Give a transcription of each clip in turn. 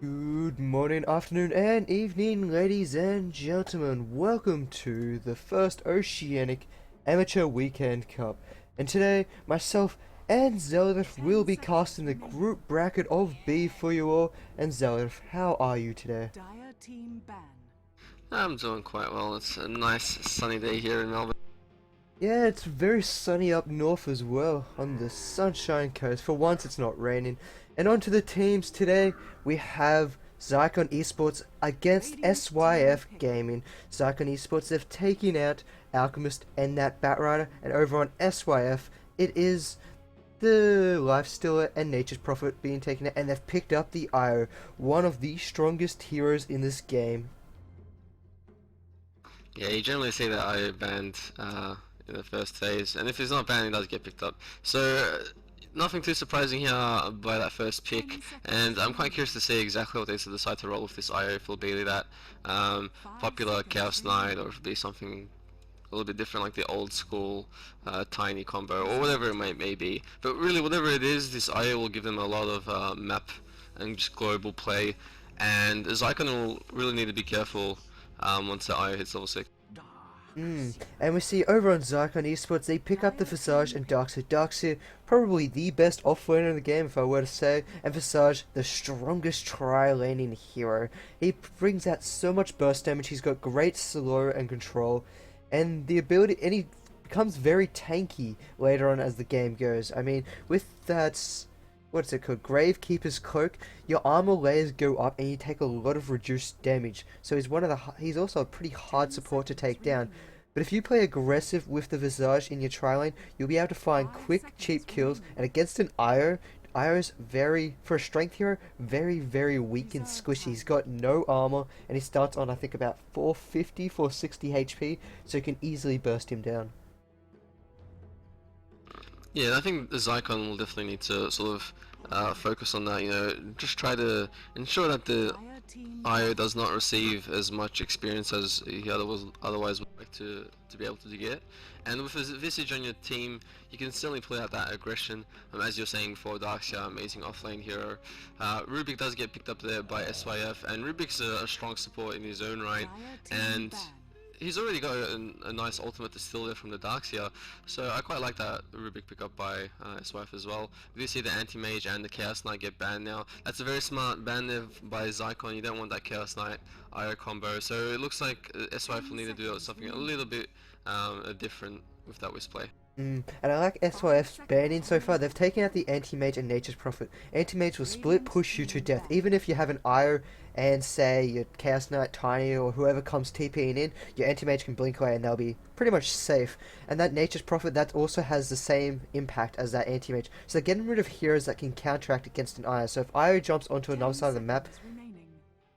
Good morning, afternoon, and evening, ladies and gentlemen. Welcome to the first Oceanic Amateur Weekend Cup. And today, myself and Zeldif will be casting the group bracket of B for you all. And Zeldif, how are you today? I'm doing quite well. It's a nice sunny day here in Melbourne. Yeah, it's very sunny up north as well, on the Sunshine Coast. For once, it's not raining. And on to the teams today, we have Zykon Esports against SYF Gaming. Zykon Esports have taken out Alchemist and that Batrider, and over on SYF, it is the Lifestealer and Nature's Prophet being taken out, and they've picked up the IO, one of the strongest heroes in this game. Yeah, you generally see that I banned in the first phase, and if it's not banned, it does get picked up. So nothing too surprising here by that first pick, and I'm quite curious to see exactly what they decide to roll with this IO. If it'll be that popular Chaos Knight, or if it'll be something a little bit different like the old school tiny combo, or whatever it may be. But really, whatever it is, this IO will give them a lot of map and just global play, and Zykon will really need to be careful once the IO hits level 6. And we see over on Zykon Esports, they pick up the Visage and Darkseer. Darkseer, probably the best offlaner in the game, if I were to say, and Visage, the strongest tri-laning hero. He brings out so much burst damage, he's got great slow and control, and the ability, and he becomes very tanky later on as the game goes. I mean, with that, what's it called, Gravekeeper's Cloak, your armor layers go up and you take a lot of reduced damage. So he's also a pretty hard support to take down. But if you play aggressive with the Visage in your tri-lane, you'll be able to find quick, cheap kills. And against an Io's for a strength hero, very, very weak and squishy. He's got no armor, and he starts on, I think, about 450, 460 HP, so you can easily burst him down. Yeah, I think the Zykon will definitely need to sort of focus on that. Just try to ensure that the IO does not receive as much experience as he otherwise would like to be able to get. And with his Visage on your team, you can certainly play out that aggression. As you're saying before, Darkseer, amazing offlane hero. Rubik does get picked up there by SYF, and Rubik's a strong support in his own right, and he's already got a nice ultimate to steal there from the Darkseer, so I quite like that Rubik pickup by SYF as well. We do see the Anti-Mage and the Chaos Knight get banned now. That's a very smart ban there by Zykon. You don't want that Chaos Knight IO combo, so it looks like SYF will need to do something a little bit different with that Wisp play. And I like SYF's banning so far. They've taken out the Anti-Mage and Nature's Prophet. Anti-Mage will split push you to death. Even if you have an IO and say your Chaos Knight, Tiny, or whoever comes TPing in, your Anti-Mage can blink away and they'll be pretty much safe. And that Nature's Prophet, that also has the same impact as that Anti-Mage. So they're getting rid of heroes that can counteract against an IO. So if IO jumps onto another side of the map,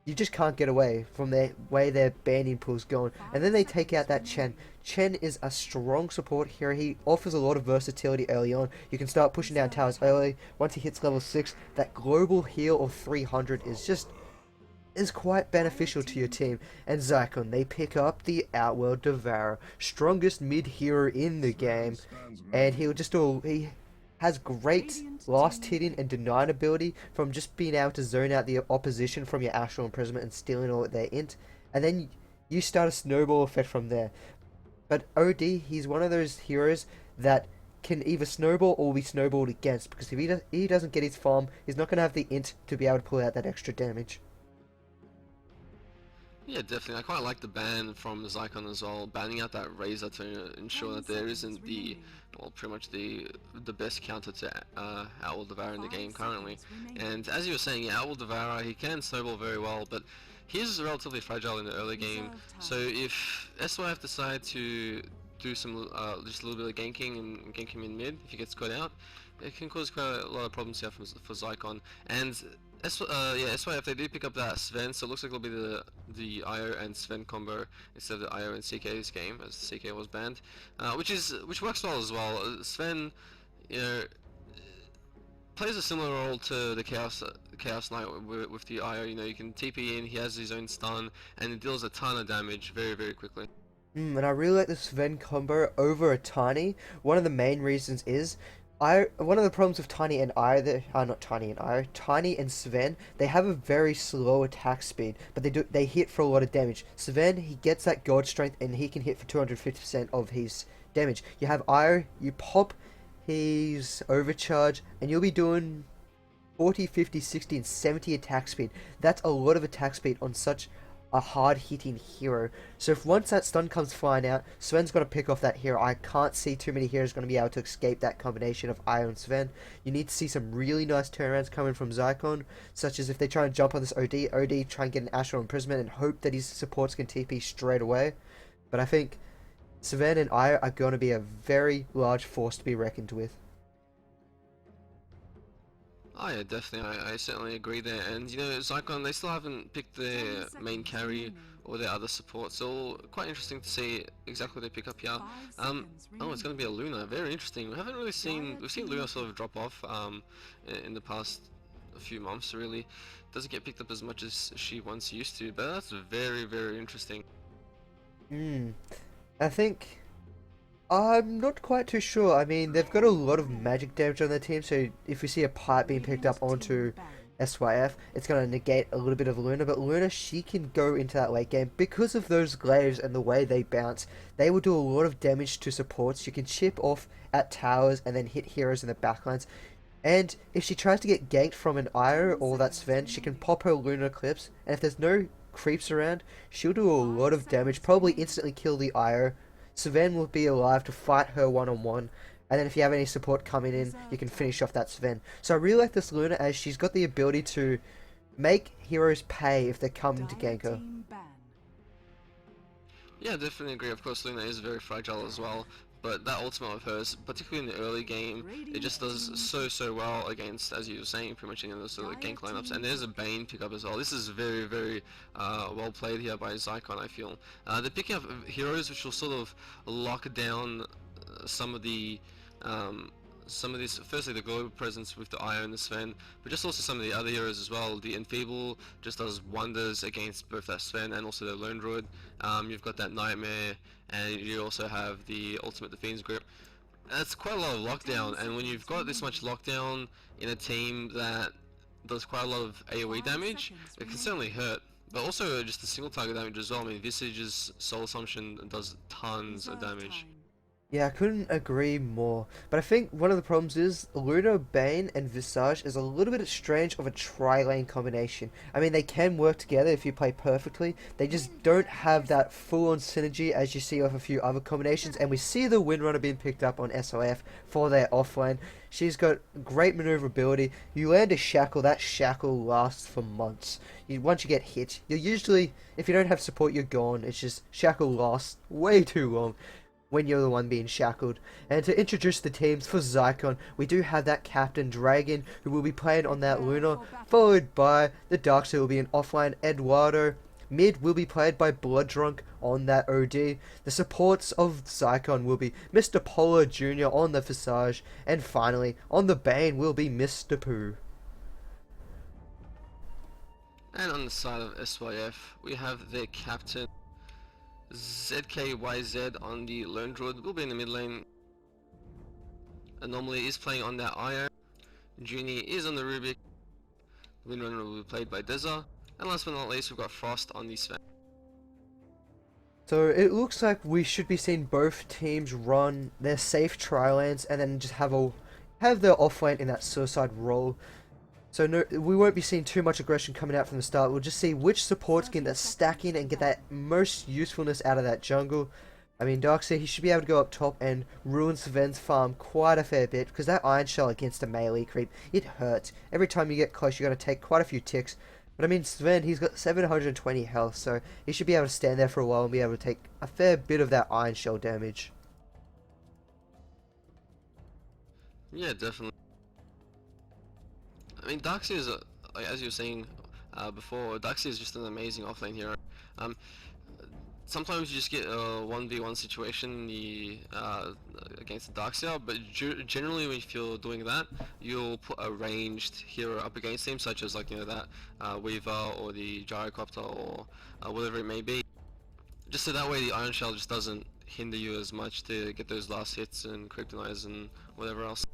you just can't get away from the way their banning pool's going. And then they take out that Chen. Chen is a strong support hero. He offers a lot of versatility early on. You can start pushing down towers early. Once he hits level 6, that global heal of 300 is quite beneficial to your team. And Zykon, they pick up the Outworld Devourer, strongest mid hero in the game, and he has great last hitting and denying ability from just being able to zone out the opposition from your Astral Imprisonment and stealing all their int, and then you start a snowball effect from there. But OD, he's one of those heroes that can either snowball or be snowballed against, because if he doesn't get his farm, he's not going to have the int to be able to pull out that extra damage. Yeah, definitely. I quite like the ban from Zykon as well, banning out that Razor to ensure that there isn't pretty much the best counter to Outworld Devourer in the game currently. And as you were saying, yeah, Outworld Devourer, he can snowball very well, but he's relatively fragile in the early game. So if SYF decide to do some just a little bit of ganking and gank him in mid, if he gets caught out, it can cause quite a lot of problems here for Zykon. And SYF, they did pick up that Sven, so it looks like it'll be the IO and Sven combo instead of the IO and CK's game, as CK was banned, which works well as well. Sven, you know, plays a similar role to the Chaos Knight with the IO. You know, you can TP in, he has his own stun, and it deals a ton of damage very, very quickly. And I really like the Sven combo over a Tiny. One of the main reasons is One of the problems with Tiny and I, not Tiny and I, Tiny and Sven, they have a very slow attack speed, but they hit for a lot of damage. Sven, he gets that god strength and he can hit for 250% of his damage. You have Ire, you pop his overcharge, and you'll be doing 40, 50, 60, and 70 attack speed. That's a lot of attack speed on such a hard-hitting hero. So if once that stun comes flying out, Sven's got to pick off that hero. I can't see too many heroes going to be able to escape that combination of Io and Sven. You need to see some really nice turnarounds coming from Zykon, such as if they try and jump on this OD, try and get an Astral Imprisonment and hope that his supports can TP straight away. But I think Sven and Io are going to be a very large force to be reckoned with. Oh yeah, definitely. I certainly agree there. And you know, Zykon, they still haven't picked their main carry or their other support, so quite interesting to see exactly what they pick up here. Oh, it's going to be a Luna. Very interesting. We've seen Luna sort of drop off in the past few months. Really, doesn't get picked up as much as she once used to. But that's very interesting. I think I'm not quite too sure. I mean, they've got a lot of magic damage on their team, so if we see a pipe being picked up onto SYF, it's going to negate a little bit of Luna, but Luna, she can go into that late game. Because of those glaives and the way they bounce, they will do a lot of damage to supports. You can chip off at towers and then hit heroes in the backlines. And if she tries to get ganked from an Io or that Sven, she can pop her Luna Eclipse, and if there's no creeps around, she'll do a lot of damage, probably instantly kill the Io. Sven will be alive to fight her one-on-one, and then if you have any support coming in, you can finish off that Sven. So I really like this Luna, as she's got the ability to make heroes pay if they're coming to gank her. Yeah, definitely agree. Of course, Luna is very fragile as well, but that ultimate of hers, particularly in the early game, it just does so well against, as you were saying, pretty much any of those sort of gank lineups. And there's a Bane pickup as well. This is very well played here by Zykon, I feel. They're picking up heroes which will sort of lock down some of the this, firstly the global presence with the Io and the Sven, but just also some of the other heroes as well. The Enfeeble just does wonders against both that Sven and also the Lone Druid. You've got that Nightmare, and you also have the Ultimate the Fiend's Grip. That's quite a lot of lockdown, and when you've got this much lockdown in a team that does quite a lot of AoE damage, it can certainly hurt. But also just the single target damage as well. I mean, Visage's Soul Assumption does tons of damage. Yeah, I couldn't agree more. But I think one of the problems is Luna, Bane, and Visage is a little bit strange of a tri-lane combination. I mean, they can work together if you play perfectly. They just don't have that full-on synergy as you see with a few other combinations. And we see the Windrunner being picked up on SYF for their offlane. She's got great maneuverability. You land a shackle, that shackle lasts for months. Once you get hit, you're usually, if you don't have support, you're gone. It's just shackle lasts way too long when you're the one being shackled. And to introduce the teams for Zykon, we do have that Captain Dragon, who will be playing on that Luna, followed by the Darkseid, who will be an offline Eduardo. Mid will be played by Blooddrunk on that OD. The supports of Zykon will be Mr. Polar Jr. on the Visage, and finally, on the Bane will be Mr. Pooh. And on the side of SYF, we have their captain ZKYZ on the Lone Druid, will be in the mid lane. Anomaly is playing on that Io. Junie is on the Rubik. Windrunner will be played by Deza. And last but not least, we've got Frost on the Sven. So it looks like we should be seeing both teams run their safe tri-lanes and then just have their offlane in that suicide role. So no, we won't be seeing too much aggression coming out from the start. We'll just see which supports get that stacking and get that most usefulness out of that jungle. I mean, Darkseid, he should be able to go up top and ruin Sven's farm quite a fair bit, because that Iron Shell against a melee creep, it hurts. Every time you get close, you're going to take quite a few ticks. But I mean, Sven, he's got 720 health, so he should be able to stand there for a while and be able to take a fair bit of that Iron Shell damage. Yeah, definitely. I mean, Darkseid is, like, as you were saying before, Darkseid is just an amazing offlane hero. Sometimes you just get a 1v1 situation against the Darkseid, but generally if you're doing that, you'll put a ranged hero up against him, such as, like, you know, that Weaver or the Gyrocopter or whatever it may be. Just so that way the Iron Shell just doesn't hinder you as much to get those last hits and Kryptonize and whatever else.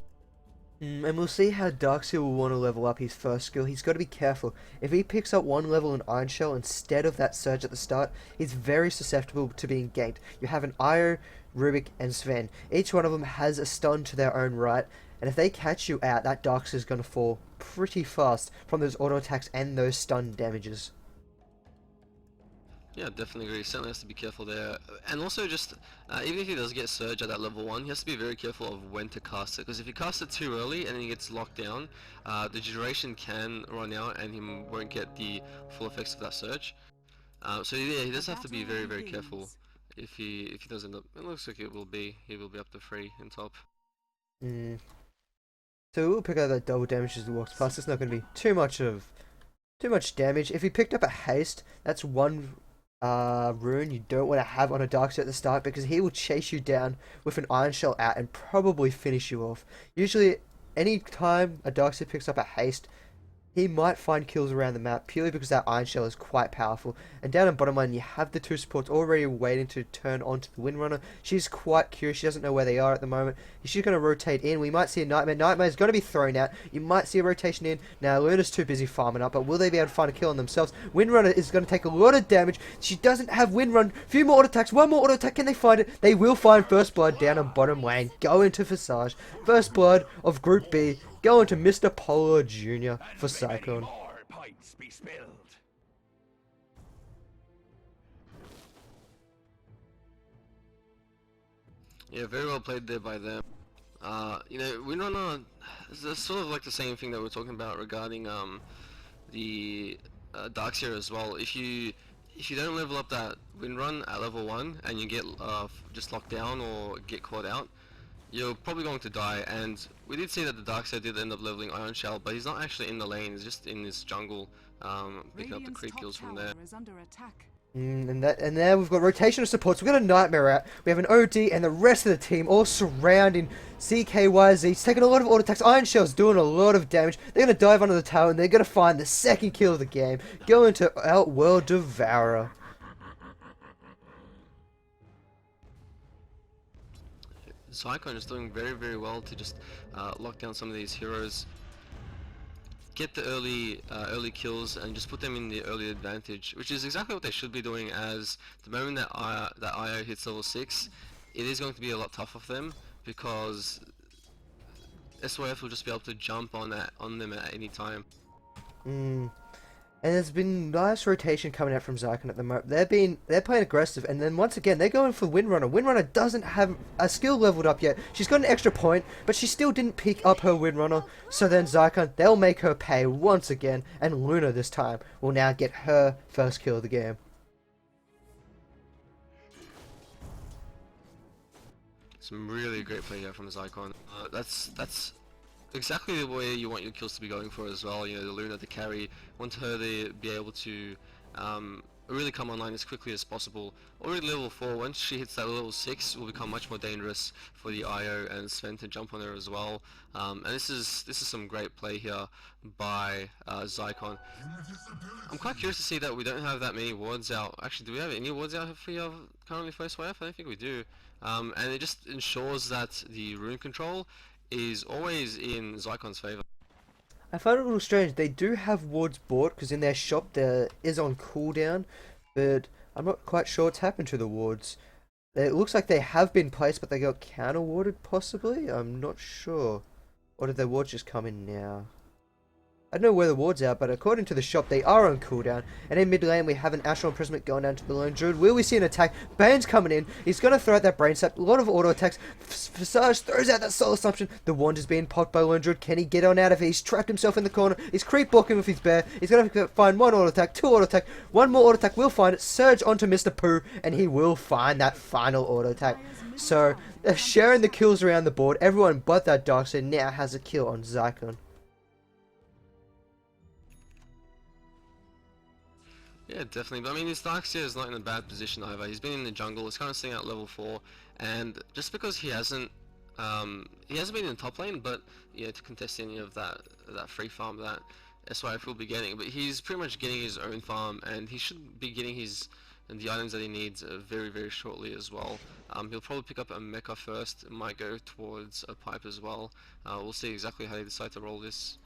And we'll see how Darkseid will want to level up his first skill. He's got to be careful. If he picks up one level in Iron Shell instead of that surge at the start, he's very susceptible to being ganked. You have an Io, Rubik, and Sven. Each one of them has a stun to their own right, and if they catch you out, that Darkseid is going to fall pretty fast from those auto attacks and those stun damages. Yeah, definitely agree. Certainly has to be careful there, and also just even if he does get surge at that level 1, he has to be very careful of when to cast it. Because if he casts it too early and then he gets locked down, the duration can run out and he won't get the full effects of that surge. So yeah, he does have to be very careful. If he does end up, it looks like he will be up to 3 in top. Mm. So we'll pick up that double damage as he walks past. It's not going to be too much damage. If he picked up a haste, that's one rune you don't want to have on a Darkseid at the start, because he will chase you down with an Iron Shell out and probably finish you off. Usually, any time a Darkseid picks up a haste, he might find kills around the map purely because that Iron Shell is quite powerful. And down in bottom lane, you have the two supports already waiting to turn onto the Windrunner. She's quite curious. She doesn't know where they are at the moment. She's going to rotate in. We might see a Nightmare. Nightmare's going to be thrown out. You might see a rotation in. Now, Luna's too busy farming up, but will they be able to find a kill on themselves? Windrunner is going to take a lot of damage. She doesn't have Windrun. Few more auto attacks. One more auto attack. Can they find it? They will find First Blood down in bottom lane. Go into Visage. First Blood of Group B. Going to Mr. Polar Jr. for Zykon. Yeah, very well played there by them. You know, Windrunner is sort of like the same thing that we we're talking about regarding the Darkseid as well. If you don't level up that Windrun at level 1 and you get just locked down or get caught out, you're probably going to die. And we did see that the Darkseid did end up leveling Iron Shell, but he's not actually in the lane, he's just in this jungle, picking up the creep kills from there. And there we've got rotational supports. We've got a Nightmare out. We have an OD and the rest of the team all surrounding CKYZ. He's taking a lot of auto attacks. Iron Shell's doing a lot of damage. They're going to dive under the tower and they're going to find the second kill of the game. Going to Outworld Devourer. Zykon is doing very well to just lock down some of these heroes, get the early kills, and just put them in the early advantage, which is exactly what they should be doing. As the moment that IO hits level 6, it is going to be a lot tougher for them, because SYF will just be able to jump on them at any time. And there's been nice rotation coming out from Zykon at the moment. They're playing aggressive, and then once again they're going for Windrunner. Windrunner doesn't have a skill leveled up yet. She's got an extra point, but she still didn't pick up her Windrunner. So then Zykon, they'll make her pay once again, and Luna this time will now get her first kill of the game. Some really great play here from Zykon. That's exactly the way you want your kills to be going for as well. You know, the Luna to carry, want her to be able to really come online as quickly as possible. Already level 4, once she hits that level 6, will become much more dangerous for the IO and Sven to jump on her as well. And this is some great play here by Zykon. I'm quite curious to see that we don't have that many wards out. Actually, do we have any wards out for currently for SYF? I don't think we do. And it just ensures that the rune control is always in Zykon's favor. I find it a little strange. They do have wards bought, because in their shop there is on cooldown, but I'm not quite sure what's happened to the wards. It looks like they have been placed, but they got counter warded possibly. I'm not sure. Or did their wards just come in now? I don't know where the wards are, but according to the shop, they are on cooldown. And in mid lane, we have an Astral Imprisonment going down to the Lone Druid. Will we see an attack? Bane's coming in. He's going to throw out that Brain Sap. A lot of auto attacks. Visage throws out that Soul Assumption. The wand is being popped by Lone Druid. Can he get on out of it? He's trapped himself in the corner. He's creep blocking with his bear. He's going to find one auto attack, two auto attack. One more auto attack. Will find it. Surge onto Mr. Pooh, and he will find that final auto attack. So, they're sharing the kills around the board. Everyone but that Darkseid now has a kill on Zykon. Yeah, definitely. But I mean, his Darkseid is not in a bad position either. He's been in the jungle. He's kind of staying at level 4, and just because he hasn't been in top lane, but you know, to contest any of that free farm that SYF will be getting. But he's pretty much getting his own farm, and he should be getting his the items that he needs very, very shortly as well. He'll probably pick up a mecha first, might go towards a pipe as well. We'll see exactly how they decide to roll this.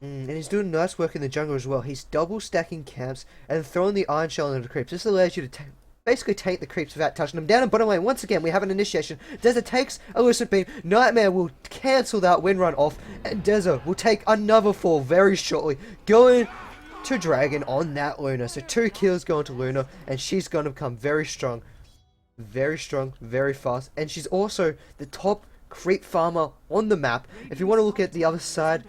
And he's doing nice work in the jungle as well. He's double stacking camps and throwing the iron shell into the creeps. This allows you to basically take the creeps without touching them. Down in bottom lane, once again, we have an initiation. Deza takes a Lucid Beam. Nightmare will cancel that wind run off. And Deza will take another fall very shortly. Going to Dragon on that Luna. So 2 kills going to Luna. And she's going to become very strong. Very strong, very fast. And she's also the top creep farmer on the map. If you want to look at the other side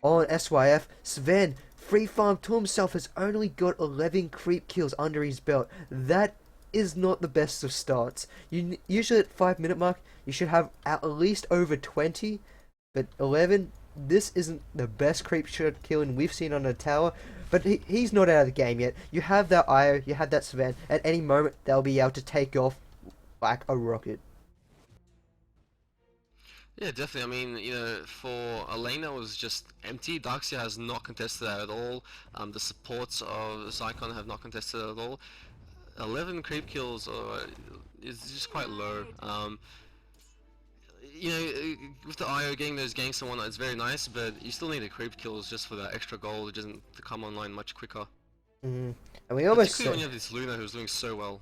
on SYF, Sven, free farm to himself, has only got 11 creep kills under his belt. That is not the best of starts. Usually at 5-minute mark, you should have at least over 20, but 11, this isn't the best creep shot killing we've seen on a tower, but he's not out of the game yet. You have that Io, you have that Sven, at any moment they'll be able to take off like a rocket. Yeah, definitely. I mean, for a lane that was just empty, Darkseer has not contested that at all. The supports of Zykon have not contested it at all. 11 creep kills is just quite low. With the IO getting those ganks and whatnot, it's very nice, but you still need the creep kills just for that extra goal, which isn't to come online much quicker. And we almost particularly when you have this Luna who's doing so well.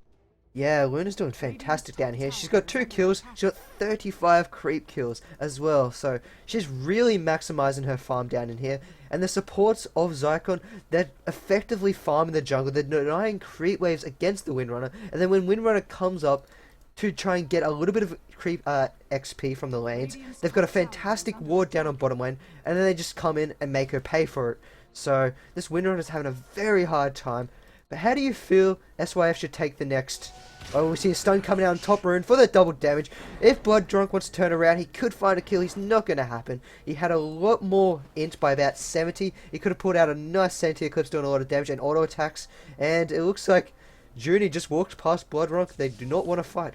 Yeah, Luna's doing fantastic down here. She's got 2 kills. She's got 35 creep kills as well. So she's really maximizing her farm down in here. And the supports of Zykon, they're effectively farming the jungle. They're denying creep waves against the Windrunner. And then when Windrunner comes up to try and get a little bit of creep XP from the lanes, they've got a fantastic ward down on bottom lane. And then they just come in and make her pay for it. So this Windrunner's having a very hard time. But how do you feel SYF should take the next? Oh, we see a stun coming out on top rune for the double damage. If Blood Drunk wants to turn around, he could find a kill. He's not going to happen. He had a lot more int by about 70. He could have pulled out a nice Sentient Eclipse doing a lot of damage and auto attacks. And it looks like Junie just walked past Blood Drunk. They do not want to fight.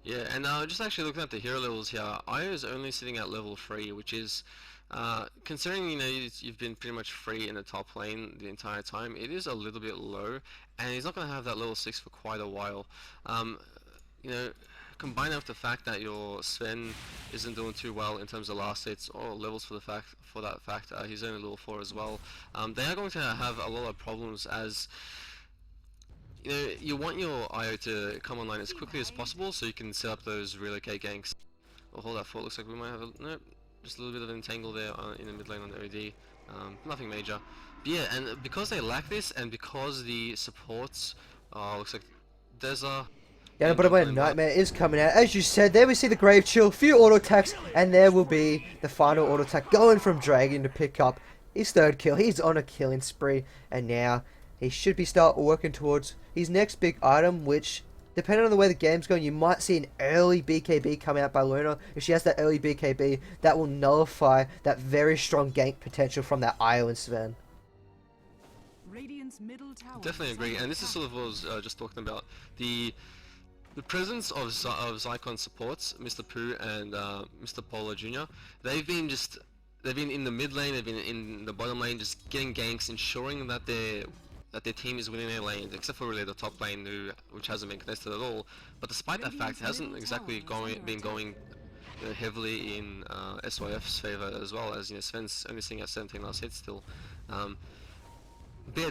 Yeah, and just actually looking at the hero levels here, Io is only sitting at level 3, which is, considering you've been pretty much free in the top lane the entire time, it is a little bit low, and he's not going to have that level 6 for quite a while. Combined with the fact that your Sven isn't doing too well in terms of last hits or levels for that fact, he's only level 4 as well. They are going to have a lot of problems as you want your IO to come online as quickly as possible so you can set up those relocate ganks. Oh, hold that thought, looks like we might have just a little bit of an entangle there in the mid lane on the OD. Nothing major. But yeah, and because they lack this, and because the supports, looks like there's a... Yeah, but when Nightmare is coming out, as you said, there we see the Grave Chill, few auto attacks, and there will be the final auto attack going from Dragon to pick up his 3rd kill. He's on a killing spree, and now he should be start working towards his next big item, which, depending on the way the game's going, you might see an early BKB come out by Luna. If she has that early BKB, that will nullify that very strong gank potential from that Io and Sven. Definitely agree, and this is sort of what I was just talking about. The presence of Zykon supports, Mr. Pooh and Mr. Polar Jr., they've been in the mid lane, they've been in the bottom lane, just getting ganks, ensuring that their team is winning their lanes, except for really the top lane, which hasn't been contested at all. But despite that fact, it hasn't exactly been going heavily in SYF's favor as well, as Sven's only sitting at 17 last hits still. But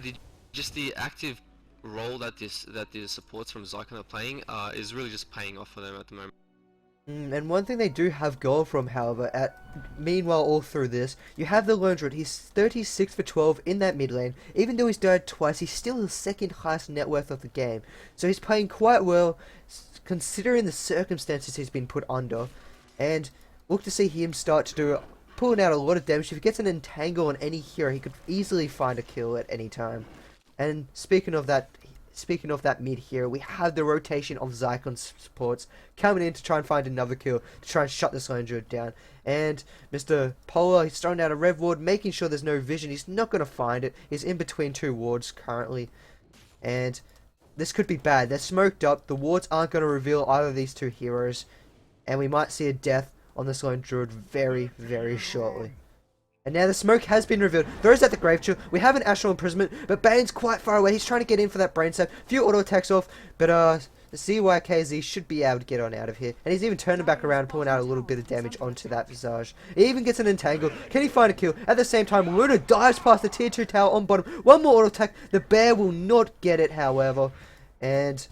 yeah, just the active role that the supports from Zykon are playing is really just paying off for them at the moment. And one thing they do have goal from, however, meanwhile all through this, you have the Lone Druid. He's 36 for 12 in that mid lane. Even though he's died twice, he's still the 2nd highest net worth of the game. So he's playing quite well, considering the circumstances he's been put under. And look to see him start to do pulling out a lot of damage. If he gets an entangle on any hero, he could easily find a kill at any time. And speaking of that mid hero, we have the rotation of Zykon supports coming in to try and find another kill, to try and shut this Lone Druid down. And Mr. Polar, he's throwing out a red ward, making sure there's no vision. He's not going to find it. He's in between 2 wards currently. And this could be bad. They're smoked up. The wards aren't going to reveal either of these 2 heroes. And we might see a death on this Lone Druid very, very shortly. And now the smoke has been revealed. Throws out the Grave Chill. We have an Astral Imprisonment, but Bane's quite far away. He's trying to get in for that brain save. Few auto attacks off, but the ZYKZ should be able to get on out of here. And he's even turning back around, pulling out a little bit of damage onto that Visage. He even gets an entangle. Can he find a kill? At the same time, Luna dives past the tier 2 tower on bottom. One more auto attack. The bear will not get it, however. And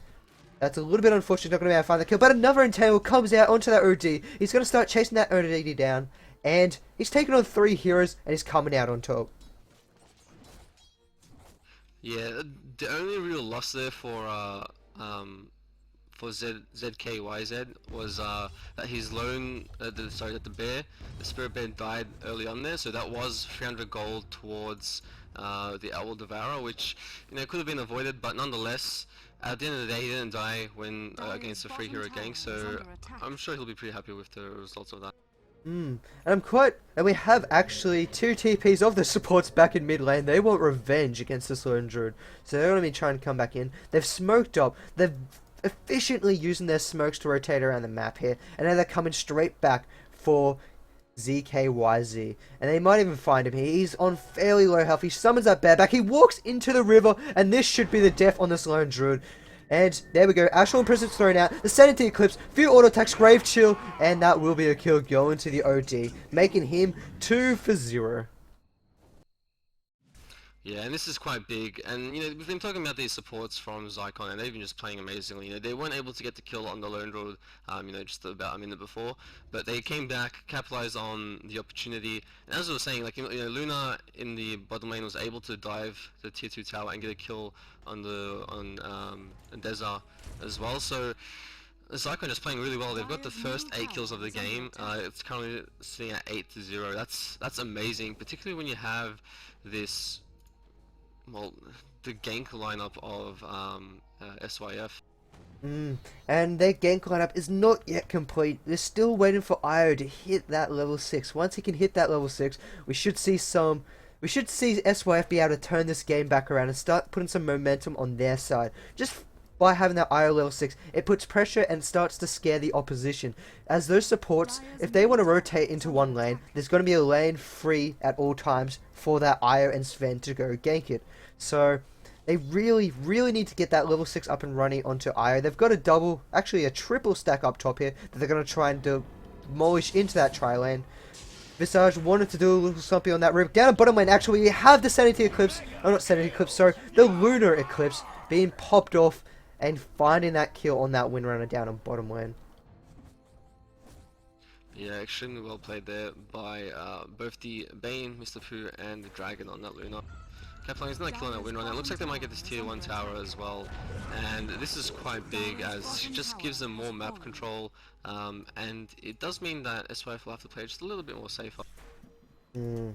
that's a little bit unfortunate. Not going to be able to find the kill. But another entangle comes out onto that OD. He's going to start chasing that OD down. And he's taken on 3 heroes, and he's coming out on top. Yeah, the only real loss there for ZKYZ was that his lone, that the bear, the spirit bear died early on there, so that was 300 gold towards the Owl Devourer, which could have been avoided, but nonetheless, at the end of the day, he didn't die when against a free hero gank, so I'm sure he'll be pretty happy with the results of that. And we have actually 2 TPs of the supports back in mid lane. They want revenge against this lone druid, so they're going to be trying to come back in. They've smoked up. They've efficiently using their smokes to rotate around the map here, and now they're coming straight back for ZKYZ, and they might even find him here. He's on fairly low health. He summons that bear back. He walks into the river, and this should be the death on this lone druid. And there we go, Astral Imprisonment's thrown out, the Sanity Eclipse, few auto attacks, Grave Chill, and that will be a kill going to the OD, making him 2 for 0. Yeah, and this is quite big, and we've been talking about these supports from Zykon, and they've been just playing amazingly. They weren't able to get the kill on the lone druid, just about a minute before, but they came back, capitalized on the opportunity, and as I was saying, Luna in the bottom lane was able to dive the tier 2 tower and get a kill on Deza as well. So Zykon is playing really well. They've got the first 8 kills of the game. It's currently sitting at 8-0. That's amazing, particularly when you have this. Well, the gank lineup of SYF. And their gank lineup is not yet complete. They're still waiting for Io to hit that level 6. Once he can hit that level 6, we should see SYF be able to turn this game back around and start putting some momentum on their side. Just by having that IO level 6, it puts pressure and starts to scare the opposition. As those supports, if they want to rotate into one lane, there's going to be a lane free at all times for that IO and Sven to go gank it. So they really, really need to get that level 6 up and running onto IO. They've got a triple stack up top here that they're going to try and demolish into that tri-lane. Visage wanted to do a little something on that rip. Down at bottom lane, actually, we have the Sanity Eclipse. Oh, not Sanity Eclipse, sorry. The Lunar Eclipse being popped off and finding that kill on that Windrunner down on bottom lane. Yeah, extremely well played there by both the Bane, Mr. Pooh, and the Dragon on that Luna. Captain is not killing that Windrunner. It looks like they might get this tier 1 tower as well, and this is quite big as she just gives them more map control, and it does mean that SYF will have to play just a little bit more safer. And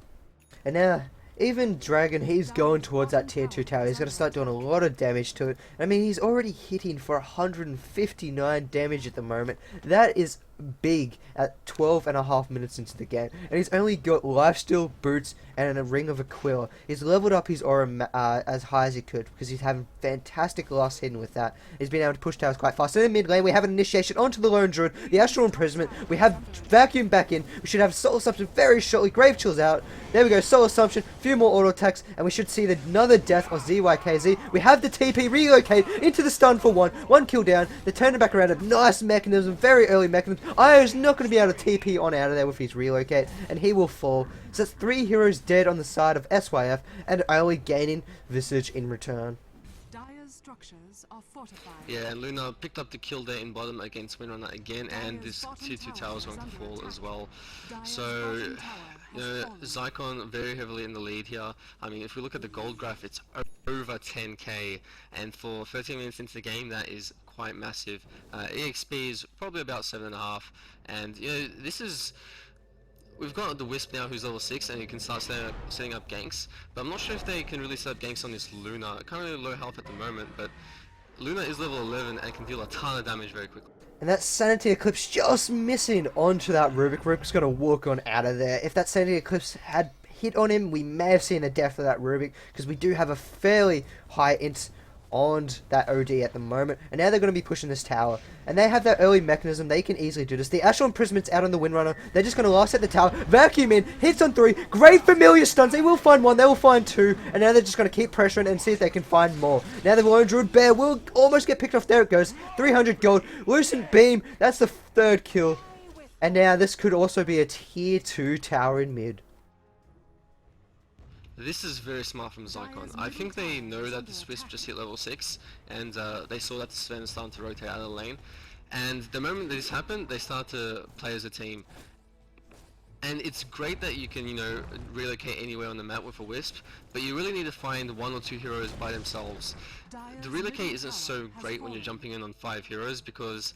now, even Dragon, he's going towards that tier 2 tower. He's going to start doing a lot of damage to it. I mean, he's already hitting for 159 damage at the moment. That is big at 12.5 minutes into the game, and he's only got lifesteal, boots, and a ring of Aquila. He's leveled up his aura as high as he could because he's having fantastic loss hidden with that. He's been able to push towers quite fast. In the mid lane, we have an initiation onto the lone druid, the Astral Imprisonment. We have Vacuum back in. We should have Soul Assumption very shortly. Grave Chill's out. There we go, Soul Assumption, few more auto attacks, and we should see another death of ZYKZ. We have the TP relocate into the stun for one kill down. They're turning back around. A nice mechanism, very early mechanism. Io's not going to be able to TP on out of there with his relocate, and he will fall. So that's 3 heroes dead on the side of SYF, and only gaining Visage in return. Yeah, and Luna picked up the kill there in bottom against Windrunner again, and this tier 2 tower is going to fall as well. So, Zykon very heavily in the lead here. I mean, if we look at the gold graph, it's over 10k, and for 13 minutes into the game, that is quite massive. EXP is probably about 7.5, and this is. We've got the Wisp now who's level 6 and he can start setting up ganks, but I'm not sure if they can really set up ganks on this Luna. Currently low health at the moment, but Luna is level 11 and can deal a ton of damage very quickly. And that Sanity Eclipse just missing onto that Rubik. Rubik's going to walk on out of there. If that Sanity Eclipse had hit on him, we may have seen a death of that Rubik, because we do have a fairly high int on that OD at the moment, and now they're going to be pushing this tower. And they have that early mechanism, they can easily do this. The Astral Imprisont's out on the Windrunner, they're just going to last at the tower, vacuum in, hits on 3, great familiar stuns, they will find 1, they will find 2, and now they're just going to keep pressuring and see if they can find more. Now the Lone Druid Bear will almost get picked off, there it goes, 300 gold, Lucent Beam, that's the 3rd kill. And now this could also be a tier 2 tower in mid. This is very smart from Zykon. I think they know that the Swiss just hit level 6, and they saw that the Sven is starting to rotate out of the lane. And the moment this happened, they start to play as a team. And it's great that you can, you know, relocate anywhere on the map with a Wisp, but you really need to find 1 or 2 heroes by themselves. The relocate isn't so great when you're jumping in on 5 heroes, because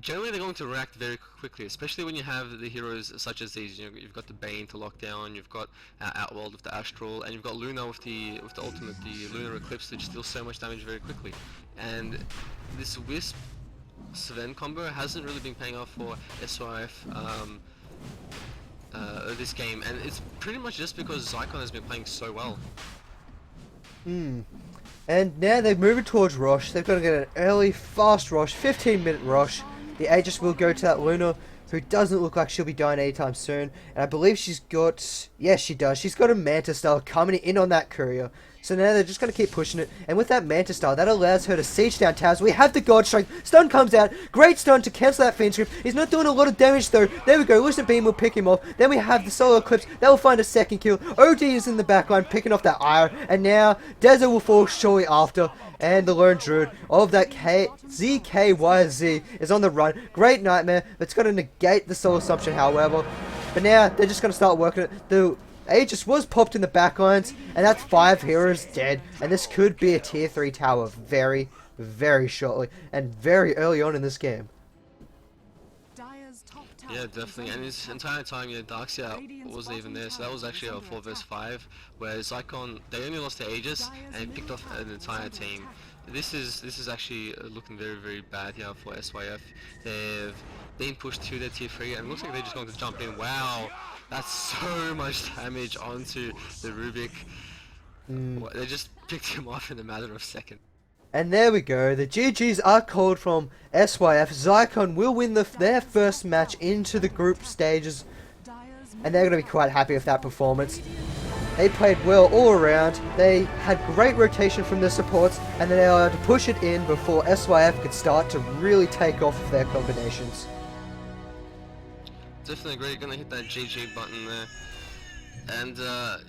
generally they're going to react very quickly, especially when you have the heroes such as these. You know, you've got the Bane to lock down, you've got Outworld with the Astral, and you've got Luna with the ultimate, the Lunar Eclipse, which deals so much damage very quickly. And this Wisp Sven combo hasn't really been paying off for SYF this game, and it's pretty much just because Zykon has been playing so well. And now they're moving towards Rosh. They've got to get an early, fast Rosh, 15-minute Rosh. The Aegis will go to that Luna, who doesn't look like she'll be dying anytime soon. And I believe she's got... Yes, she does. She's got a Manta Style coming in on that courier. So now they're just going to keep pushing it. And with that Manta Style, that allows her to siege down towers. We have the God Strength. Stun comes out. Great stun to cancel that Fiend Script. He's not doing a lot of damage though. There we go. Lucent Beam will pick him off. Then we have the Solar Eclipse. That will find a 2nd kill. OD is in the backline picking off that Ire. And now Desert will fall shortly after. And the Lone Druid of that ZKYZ is on the run. Great Nightmare. That's going to negate the Soul Assumption, however. But now they're just going to start working it. The Aegis was popped in the backlines, and that's 5 heroes dead. And this could be a tier 3 tower very, very shortly, and very early on in this game. Yeah, definitely, and this entire time, Darkseer wasn't even there, so that was actually a 4 vs 5, where Zykon, they only lost to Aegis, and picked off an entire team. This is actually looking very, very bad here for SYF. They've been pushed to their tier 3, and it looks like they're just going to jump in. Wow, that's so much damage onto the Rubik. They just picked him off in a matter of seconds. And there we go, the GGs are called from SYF. Zykon will win their first match into the group stages, and they're going to be quite happy with that performance. They played well all around, they had great rotation from the supports, and they were able to push it in before SYF could start to really take off with their combinations. Definitely great, going to hit that GG button there. And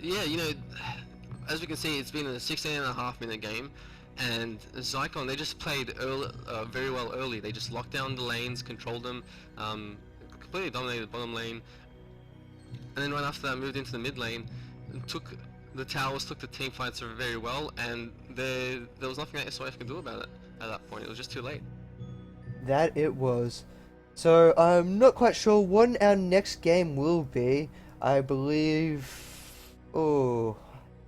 yeah, you know, as we can see, it's been a 16.5-minute game. And Zykon, they just played very well early. They just locked down the lanes, controlled them, completely dominated the bottom lane, and then right after that moved into the mid lane, and took the towers, took the team fights very well, and there was nothing that SYF could do about it at that point. It was just too late. That it was. So I'm not quite sure what our next game will be. I believe... Oh...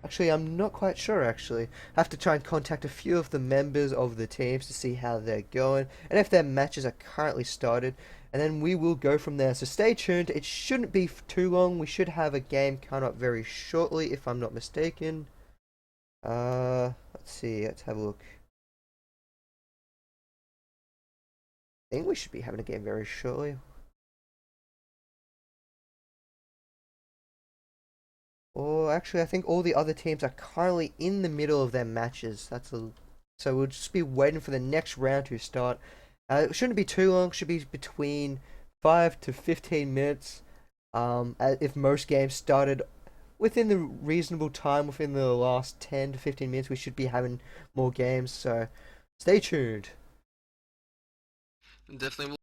Actually, I'm not quite sure, actually. I have to try and contact a few of the members of the teams to see how they're going, and if their matches are currently started, and then we will go from there. So stay tuned. It shouldn't be too long. We should have a game coming up very shortly, if I'm not mistaken. Let's see. Let's have a look. I think we should be having a game very shortly. Or actually, I think all the other teams are currently in the middle of their matches. So we'll just be waiting for the next round to start. It shouldn't be too long. It should be between 5 to 15 minutes. If most games started within the reasonable time, within the last 10 to 15 minutes, we should be having more games. So stay tuned. Definitely.